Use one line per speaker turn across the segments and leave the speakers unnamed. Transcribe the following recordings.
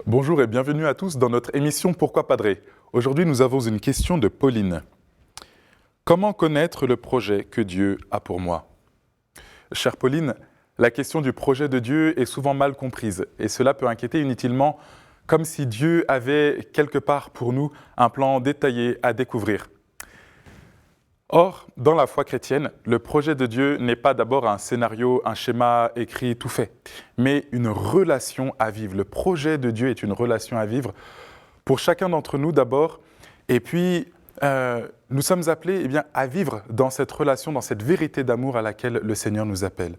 Bonjour et bienvenue à tous dans notre émission Pourquoi Padré. Aujourd'hui, nous avons une question de Pauline. Comment connaître le projet que Dieu a pour moi? Chère Pauline, la question du projet de Dieu est souvent mal comprise et cela peut inquiéter inutilement, comme si Dieu avait quelque part pour nous un plan détaillé à découvrir. Or, dans la foi chrétienne, le projet de Dieu n'est pas d'abord un scénario, un schéma écrit tout fait, mais une relation à vivre. Le projet de Dieu est une relation à vivre pour chacun d'entre nous d'abord, et puis nous sommes appelés à vivre dans cette relation, dans cette vérité d'amour à laquelle le Seigneur nous appelle.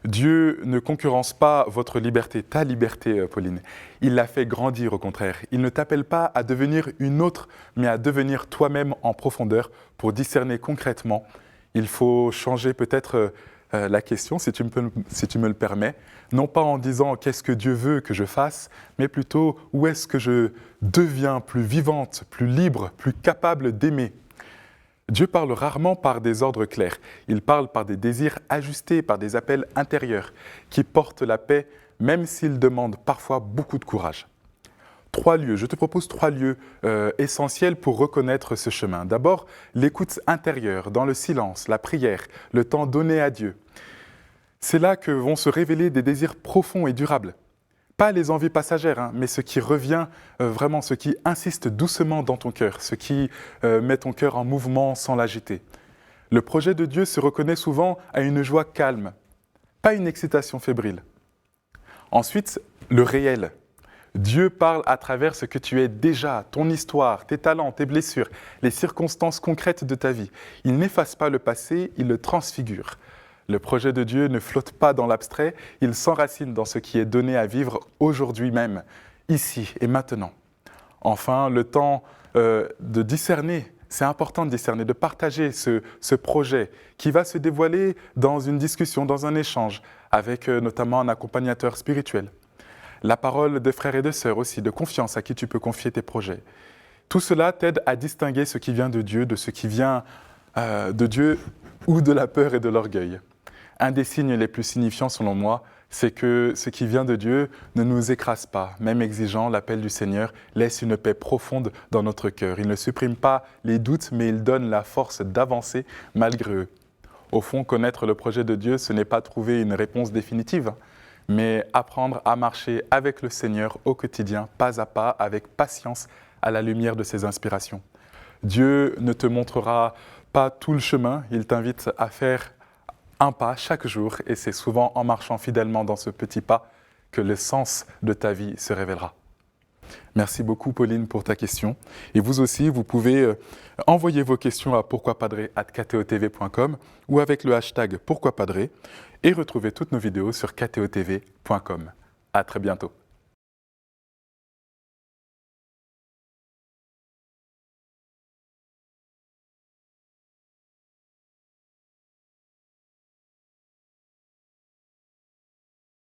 Dieu ne concurrence pas votre liberté, ta liberté, Pauline. Il la fait grandir au contraire. Il ne t'appelle pas à devenir une autre, mais à devenir toi-même en profondeur pour discerner concrètement. Il faut changer peut-être la question, si tu me le permets, non pas en disant qu'est-ce que Dieu veut que je fasse, mais plutôt où est-ce que je deviens plus vivante, plus libre, plus capable d'aimer. Dieu parle rarement par des ordres clairs. Il parle par des désirs ajustés, par des appels intérieurs qui portent la paix, même s'ils demandent parfois beaucoup de courage. Je te propose 3 lieux essentiels pour reconnaître ce chemin. D'abord, l'écoute intérieure, dans le silence, la prière, le temps donné à Dieu. C'est là que vont se révéler des désirs profonds et durables. Pas les envies passagères, mais ce qui revient vraiment, ce qui insiste doucement dans ton cœur, ce qui met ton cœur en mouvement sans l'agiter. Le projet de Dieu se reconnaît souvent à une joie calme, pas une excitation fébrile. Ensuite, le réel. Dieu parle à travers ce que tu es déjà, ton histoire, tes talents, tes blessures, les circonstances concrètes de ta vie. Il n'efface pas le passé, il le transfigure. Le projet de Dieu ne flotte pas dans l'abstrait, il s'enracine dans ce qui est donné à vivre aujourd'hui même, ici et maintenant. Enfin, le temps de discerner, c'est important de discerner, de partager ce projet qui va se dévoiler dans une discussion, dans un échange, avec notamment un accompagnateur spirituel. La parole de frères et de sœurs aussi, de confiance à qui tu peux confier tes projets. Tout cela t'aide à distinguer ce qui vient de Dieu, de ce qui vient de Dieu ou de la peur et de l'orgueil. Un des signes les plus signifiants selon moi, c'est que ce qui vient de Dieu ne nous écrase pas. Même exigeant, l'appel du Seigneur laisse une paix profonde dans notre cœur. Il ne supprime pas les doutes, mais il donne la force d'avancer malgré eux. Au fond, connaître le projet de Dieu, ce n'est pas trouver une réponse définitive, mais apprendre à marcher avec le Seigneur au quotidien, pas à pas, avec patience, à la lumière de ses inspirations. Dieu ne te montrera pas tout le chemin, il t'invite à faire un pas chaque jour, et c'est souvent en marchant fidèlement dans ce petit pas que le sens de ta vie se révélera. Merci beaucoup Pauline pour ta question. Et vous aussi, vous pouvez envoyer vos questions à pourquoipadré@kteotv.com ou avec le hashtag pourquoipadré et retrouver toutes nos vidéos sur kteotv.com. À très bientôt.